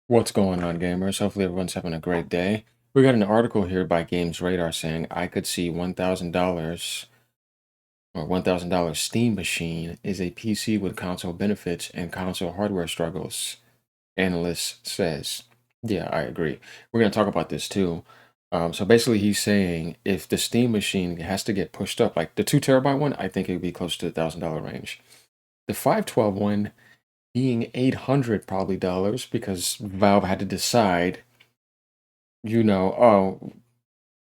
What's going on, gamers? Hopefully, everyone's having a great day. We got an article here by Games Radar saying I could see $1,000 or $1,000 Steam machine is a PC with console benefits and console hardware struggles. Analyst says, yeah, I agree. We're going to talk about this too. So basically, he's saying if the Steam machine has to get pushed up, like the 2 terabyte one, I think it would be close to the $1,000 range. The 512 one being 800 probably dollars because Valve had to decide oh,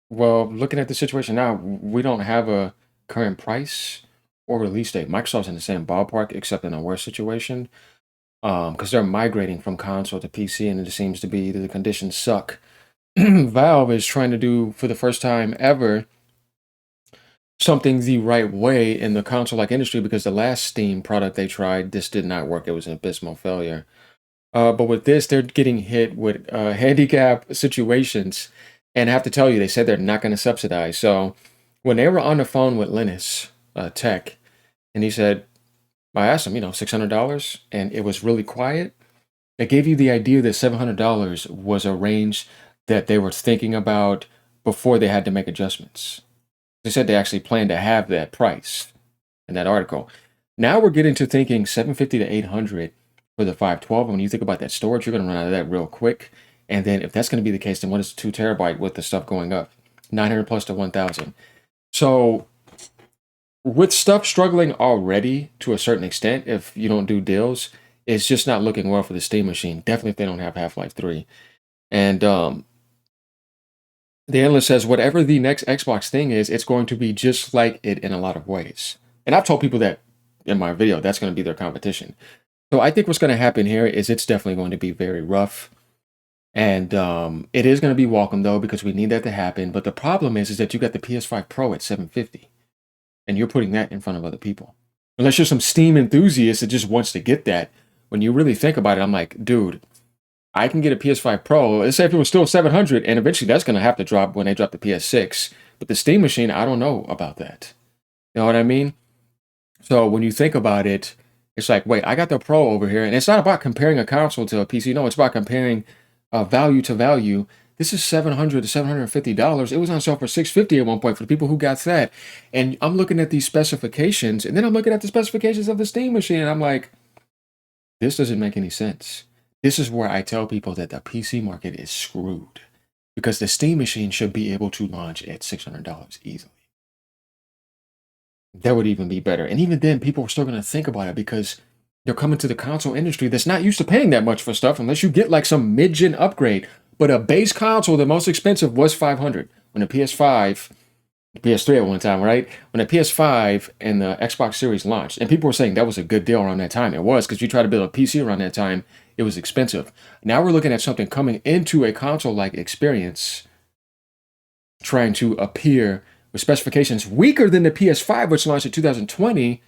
well, looking at the situation now, we don't have a current price or release date. Microsoft's in the same ballpark, except in a worse situation, because they're migrating from console to PC, and it just seems to be that the conditions suck. Valve is trying to do, for the first time ever, something the right way in the console-like industry, because the last Steam product they tried, this did not work. It was an abysmal failure. But with this, they're getting hit with handicap situations. And I have to tell you, they said they're not going to subsidize. So when they were on the phone with Linus Tech, and he said, I asked him, $600, and it was really quiet. It gave you the idea that $700 was a range that they were thinking about before they had to make adjustments. They said they actually planned to have that price in that article. Now we're getting to thinking 750 to 800 for the 512. And when you think about that storage, you're going to run out of that real quick. And then if that's going to be the case, then what is 2 terabyte with the stuff going up? 900 plus to 1000. So with stuff struggling already to a certain extent, if you don't do deals, it's just not looking well for the Steam machine. Definitely if they don't have Half-Life 3. And the analyst says whatever the next Xbox thing is, it's going to be just like it in a lot of ways. And I've told people that in my video, that's going to be their competition. So I think what's going to happen here is it's definitely going to be very rough. And it is going to be welcome, though, because we need that to happen. But the problem is that you got the PS5 Pro at 750, and you're putting that in front of other people. Unless you're some Steam enthusiast that just wants to get that. When you really think about it, I'm like, dude, I can get a PS5 Pro. Let's say if it was still 700, and eventually that's going to have to drop when they drop the PS6. But the Steam machine, I don't know about that. You know what I mean? So when you think about it, it's like, wait, I got the Pro over here, and it's not about comparing a console to a PC. No, it's about comparing value to value. This is $700 to $750. It was on sale for $650 at one point for the people who got that. And I'm looking at these specifications, and then I'm looking at the specifications of the Steam machine, and I'm like, this doesn't make any sense. This is where I tell people that the PC market is screwed because the Steam machine should be able to launch at $600 easily. That would even be better. And even then, people are still going to think about it because they're coming to the console industry that's not used to paying that much for stuff unless you get like some mid-gen upgrade. But a base console, the most expensive was $500 when the PS5, the PS3 at one time, right? When the PS5 and the Xbox Series launched, and people were saying that was a good deal around that time. It was because you try to build a PC around that time, it was expensive. Now we're looking at something coming into a console-like experience, trying to appear with specifications weaker than the PS5, which launched in 2020.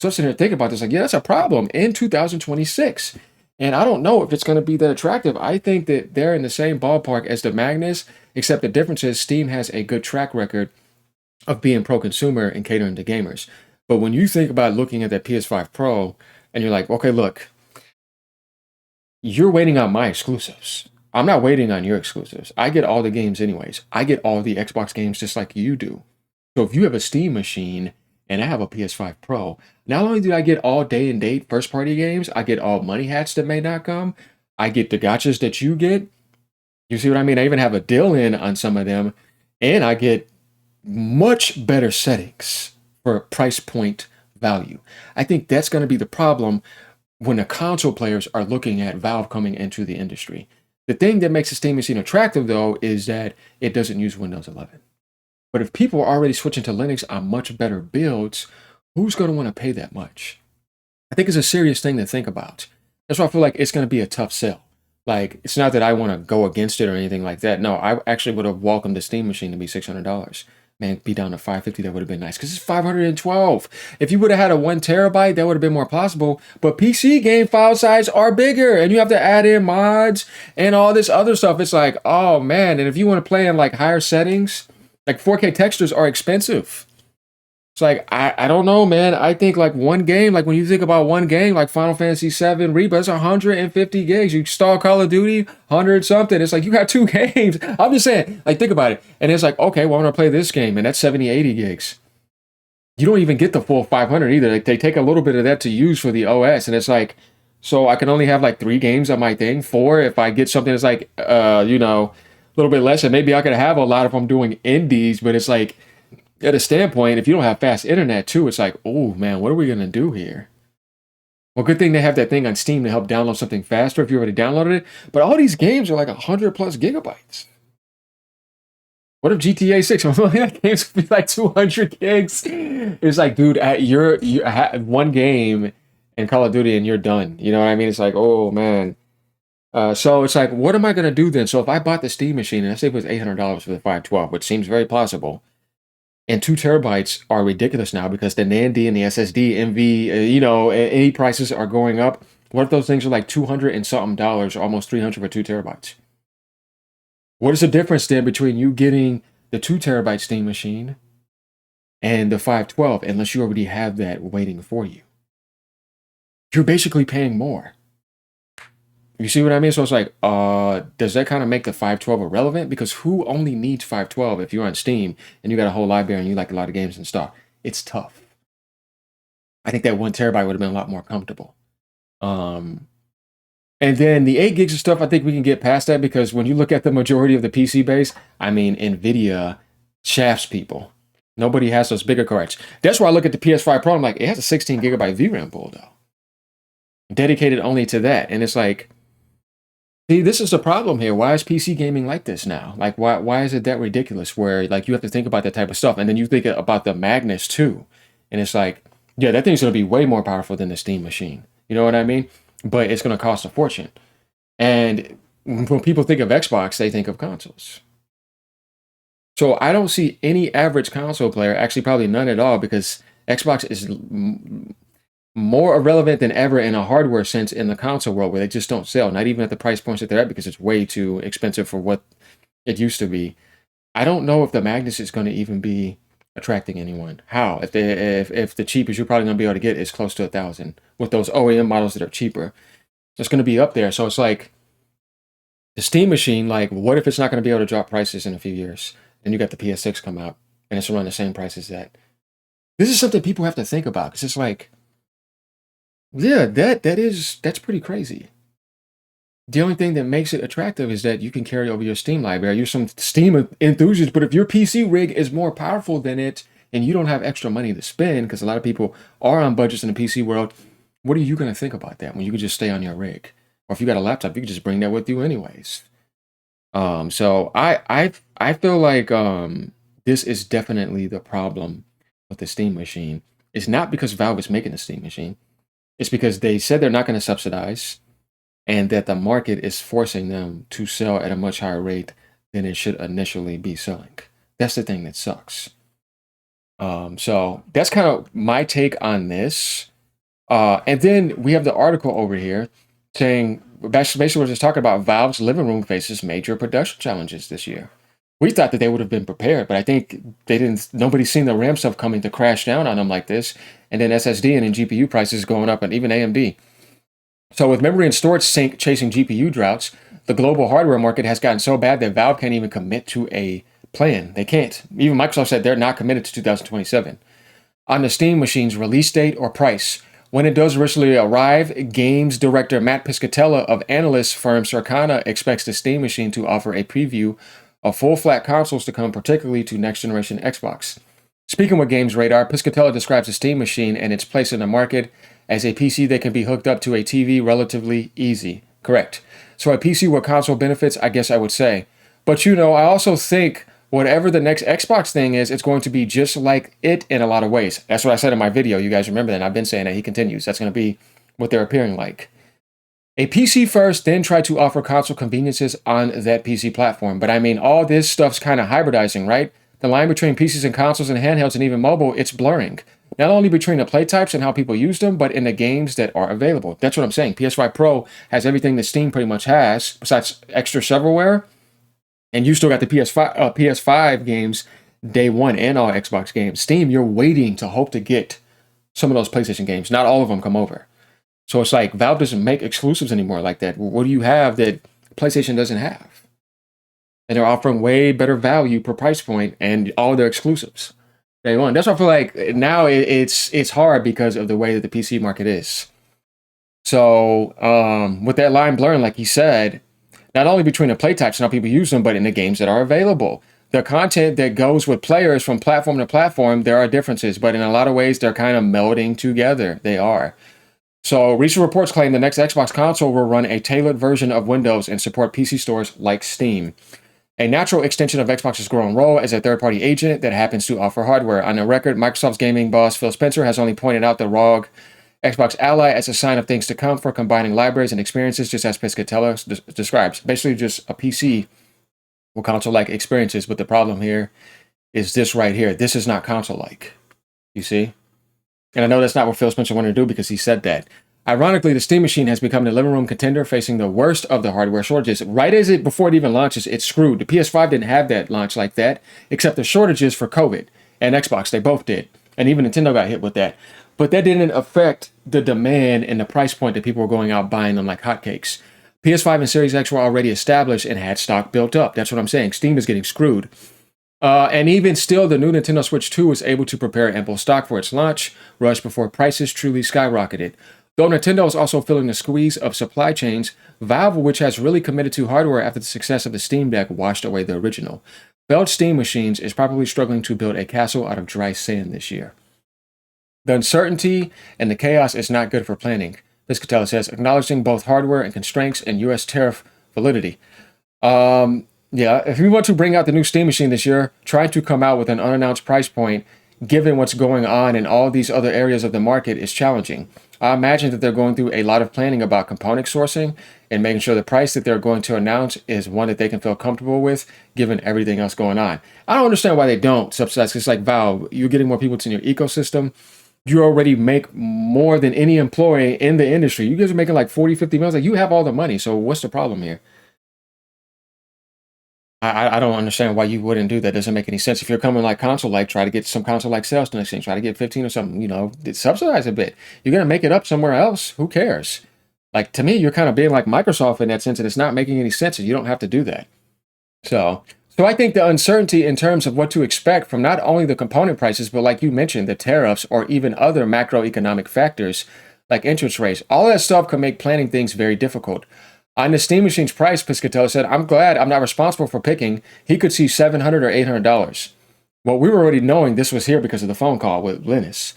So I'm sitting here thinking about this, like, yeah, that's a problem in 2026. And I don't know if it's going to be that attractive. I think that they're in the same ballpark as the Magnus, except the difference is Steam has a good track record of being pro-consumer and catering to gamers. But when you think about looking at that PS5 Pro, and you're like, okay, look, you're waiting on my exclusives. I'm not waiting on your exclusives. I get all the games anyways. I get all the Xbox games just like you do. So if you have a Steam machine and I have a PS5 Pro, not only do I get all day and date first party games, I get all money hats that may not come. I get the gotchas that you get. You see what I mean? I even have a deal in on some of them, and I get much better settings for price point value. I think that's going to be the problem when the console players are looking at Valve coming into the industry. The thing that makes the Steam machine attractive, though, is that it doesn't use Windows 11. But if people are already switching to Linux on much better builds, who's going to want to pay that much? I think it's a serious thing to think about. That's why I feel like it's going to be a tough sell. Like, it's not that I want to go against it or anything like that. No, I actually would have welcomed the Steam machine to be $600. Man, be down to 550, that would have been nice. Because it's 512. If you would have had a 1 terabyte, that would have been more possible. But PC game file size are bigger. And you have to add in mods and all this other stuff. It's like, oh man. And if you want to play in like higher settings, like 4K textures are expensive. It's like I don't know, man. I think like one game, like when you think about one game, like Final Fantasy VII Rebirth, it's 150 gigs. You install Call of Duty, 100 something. It's like you got two games. I'm just saying, like think about it. And it's like, okay, well I'm gonna play this game, and that's 70, 80 gigs. You don't even get the full 500 either. Like they take a little bit of that to use for the OS, and it's like, so I can only have like 3 games on my thing. 4 if I get something that's like, a little bit less, and maybe I could have a lot if I'm doing indies. But it's like, at a standpoint, if you don't have fast internet too, it's like, oh man, what are we gonna do here? Well, good thing they have that thing on Steam to help download something faster if you already downloaded it. But all these games are like 100 plus gigabytes. What if GTA 6? That game's gonna be like 200 gigs. It's like, dude, at one game in Call of Duty and you're done. You know what I mean? It's like, oh man. So it's like, what am I gonna do then? So if I bought the Steam machine and I say it was $800 for the 512, which seems very plausible, and 2 terabytes are ridiculous now because the NAND and the SSD, MV, any prices are going up. What if those things are like 200 and something dollars, or almost 300 for 2 terabytes? What is the difference then between you getting the 2 terabyte Steam machine and the 512, unless you already have that waiting for you? You're basically paying more. You see what I mean? So it's like, does that kind of make the 512 irrelevant? Because who only needs 512 if you're on Steam and you got a whole library and you like a lot of games and stuff? It's tough. I think that 1 terabyte would have been a lot more comfortable. And then the 8 gigs of stuff, I think we can get past that, because when you look at the majority of the PC base, I mean, NVIDIA shafts people. Nobody has those bigger cards. That's why I look at the PS5 Pro, I'm like, it has a 16 gigabyte VRAM pool though, dedicated only to that. And it's like, see, this is the problem here. Why is PC gaming like this now? Like, why is it that ridiculous where like you have to think about that type of stuff, and then you think about the Magnus too, and it's like, yeah, that thing's gonna be way more powerful than the Steam machine. You know what I mean? But it's gonna cost a fortune. And when people think of Xbox, they think of consoles. So I don't see any average console player, actually probably none at all, because Xbox is more irrelevant than ever in a hardware sense in the console world, where they just don't sell, not even at the price points that they're at, because it's way too expensive for what it used to be. I don't know if the Magnus is going to even be attracting anyone. How? If the cheapest you're probably going to be able to get is close to 1,000 with those OEM models that are cheaper, it's going to be up there. So it's like the Steam machine. Like, what if it's not going to be able to drop prices in a few years? Then you got the PS6 come out and it's around the same price as that. This is something people have to think about, because it's like, yeah, that's pretty crazy. The only thing that makes it attractive is that you can carry over your Steam library. You're some Steam enthusiast, but if your PC rig is more powerful than it and you don't have extra money to spend, because a lot of people are on budgets in the PC world, what are you going to think about that when you could just stay on your rig? Or if you got a laptop, you can just bring that with you anyways. So I feel like this is definitely the problem with the Steam machine. It's not because Valve is making the Steam machine. It's because they said they're not going to subsidize, and that the market is forcing them to sell at a much higher rate than it should initially be selling. That's the thing that sucks. So that's kind of my take on this. And then we have the article over here saying, basically we're just talking about Valve's living room faces major production challenges this year. We thought that they would have been prepared, but I think nobody's seen the RAM stuff coming to crash down on them like this. And then SSD and then GPU prices going up, and even AMD. So with memory and storage sync chasing GPU droughts, the global hardware market has gotten so bad that Valve can't even commit to a plan. They can't. Even Microsoft said they're not committed to 2027. On the Steam machine's release date or price, when it does originally arrive, games director Matt Piscatella of analyst firm Circana expects the Steam machine to offer a preview of full flat consoles to come, particularly to next generation Xbox. Speaking with Games Radar, Piscatella describes the Steam machine and its place in the market as a PC that can be hooked up to a TV relatively easy. Correct. So a PC with console benefits, I guess I would say. But I also think whatever the next Xbox thing is, it's going to be just like it in a lot of ways. That's what I said in my video. You guys remember that. And I've been saying that. He continues. That's going to be what they're appearing like. A PC first, then try to offer console conveniences on that PC platform. But I mean, all this stuff's kind of hybridizing, right? The line between PCs and consoles and handhelds and even mobile, it's blurring. Not only between the play types and how people use them, but in the games that are available. That's what I'm saying. PS5 Pro has everything that Steam pretty much has, besides extra shovelware. And you still got the PS5 games day one and all Xbox games. Steam, you're waiting to hope to get some of those PlayStation games. Not all of them come over. So it's like Valve doesn't make exclusives anymore like that. What do you have that PlayStation doesn't have? And they're offering way better value per price point and all their exclusives. Day one. That's why I feel like now it's hard because of the way that the PC market is. So with that line blurring, like he said, not only between the play types and how people use them, but in the games that are available. The content that goes with players from platform to platform, there are differences, but in a lot of ways, they're kind of melding together. They are. So recent reports claim the next Xbox console will run a tailored version of Windows and support PC stores like Steam. A natural extension of Xbox's growing role as a third-party agent that happens to offer hardware. On the record, Microsoft's gaming boss Phil Spencer has only pointed out the ROG Xbox Ally as a sign of things to come for combining libraries and experiences, just as Piscatella describes. Basically, just a PC with console-like experiences. But the problem here is this right here. This is not console-like. You see? And I know that's not what Phil Spencer wanted to do because he said that. Ironically, the Steam Machine has become the living room contender facing the worst of the hardware shortages. Right as before it even launches, it's screwed. The PS5 didn't have that launch like that, except the shortages for COVID. And Xbox, they both did. And even Nintendo got hit with that. But that didn't affect the demand and the price point that people were going out buying them like hotcakes. PS5 and Series X were already established and had stock built up. That's what I'm saying. Steam is getting screwed. And even still, the new Nintendo Switch 2 was able to prepare ample stock for its launch rush before prices truly skyrocketed. Though Nintendo is also feeling the squeeze of supply chains, Valve, which has really committed to hardware after the success of the Steam Deck, washed away the original. Failed Steam machines is probably struggling to build a castle out of dry sand this year. The uncertainty and the chaos is not good for planning, Piscatella says, acknowledging both hardware and constraints and U.S. tariff validity. Yeah, if we want to bring out the new Steam machine this year, trying to come out with an unannounced price point, given what's going on in all these other areas of the market, is challenging. I imagine that they're going through a lot of planning about component sourcing and making sure the price that they're going to announce is one that they can feel comfortable with, given everything else going on. I don't understand why they don't subsidize. It's like, Valve, you're getting more people to your ecosystem. You already make more than any employee in the industry. You guys are making like 40, 50 million. Like, you have all the money. So what's the problem here? I don't understand why you wouldn't do that. Doesn't make any sense. If you're coming like console-like, try to get some console-like sales the next thing. Try to get 15 or something, subsidize a bit. You're going to make it up somewhere else. Who cares? Like, to me, you're kind of being like Microsoft in that sense, and it's not making any sense, and you don't have to do that. So I think the uncertainty in terms of what to expect from not only the component prices, but like you mentioned, the tariffs or even other macroeconomic factors like interest rates, all that stuff can make planning things very difficult. On the Steam Machine's price, Piscatella said, I'm glad I'm not responsible for picking. He could see $700 or $800. Well, we were already knowing this was here because of the phone call with Linus.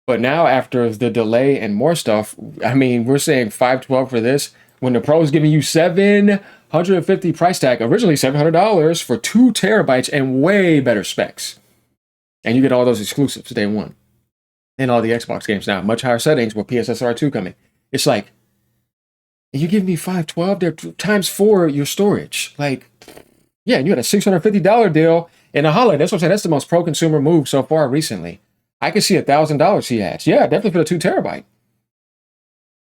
But now after the delay and more stuff, I mean, we're saying $512 for this when the Pro is giving you $750 price tag, originally $700 for 2 terabytes and way better specs. And you get all those exclusives day one. And all the Xbox games now, much higher settings with PSSR 2 coming. It's like, you give me $512, they're times 4 your storage. Like, yeah, you had a $650 deal in a holiday. That's what I'm saying. That's the most pro-consumer move so far recently. I could see $1,000 he adds. Yeah, definitely for the 2 terabyte.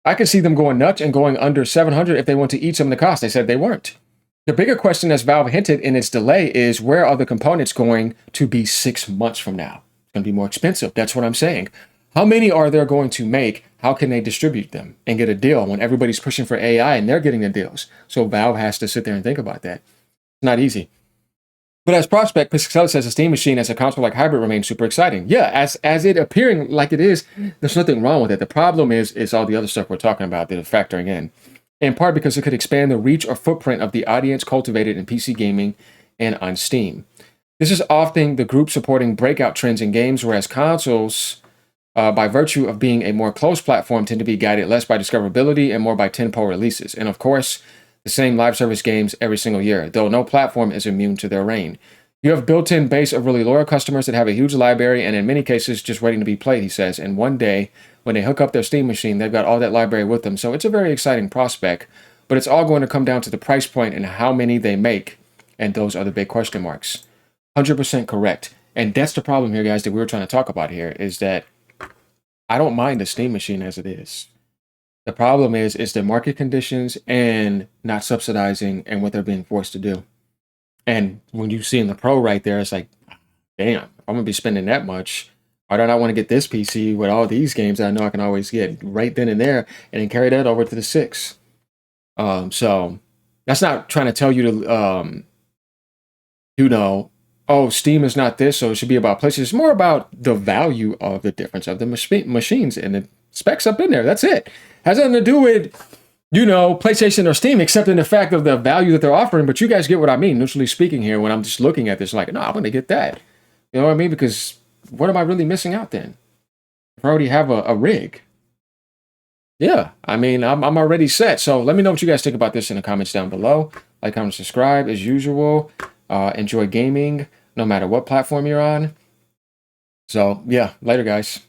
I could see them going nuts and going under 700 if they want to eat some of the cost. They said they weren't. The bigger question, as Valve hinted in its delay, is where are the components going to be 6 months from now? It's going to be more expensive. That's what I'm saying. How many are there going to make? How can they distribute them and get a deal when everybody's pushing for AI and they're getting the deals? So Valve has to sit there and think about that. It's not easy. But as prospect, Piscatella says a Steam Machine as a console-like hybrid remains super exciting. Yeah, as it appearing like it is, there's nothing wrong with it. The problem is all the other stuff we're talking about that are factoring in part because it could expand the reach or footprint of the audience cultivated in PC gaming and on Steam. This is often the group supporting breakout trends in games, whereas consoles, by virtue of being a more closed platform, tend to be guided less by discoverability and more by tentpole releases. And of course, the same live service games every single year, though no platform is immune to their reign. You have built-in base of really loyal customers that have a huge library and in many cases just waiting to be played, he says. And one day, when they hook up their Steam machine, they've got all that library with them. So it's a very exciting prospect, but it's all going to come down to the price point and how many they make. And those are the big question marks. 100% correct. And that's the problem here, guys, that we were trying to talk about here, is that I don't mind the Steam machine as it is. The problem is the market conditions and not subsidizing and what they're being forced to do. And when you see in the Pro right there, it's like, damn, I'm gonna be spending that much. Why do I not want to get this PC with all these games that I know I can always get right then and there, and then carry that over to the 6? So that's not trying to tell you to, you know, oh, Steam is not this, so it should be about PlayStation. It's more about the value of the difference of the machines and the specs up in there. That's it. Has nothing to do with, PlayStation or Steam, except in the fact of the value that they're offering. But you guys get what I mean, neutrally speaking here, when I'm just looking at this, like, no, I'm going to get that. You know what I mean? Because what am I really missing out then? If I already have a rig. Yeah, I mean, I'm already set. So let me know what you guys think about this in the comments down below. Like, comment, subscribe as usual. Enjoy gaming no matter what platform you're on. So yeah, later guys.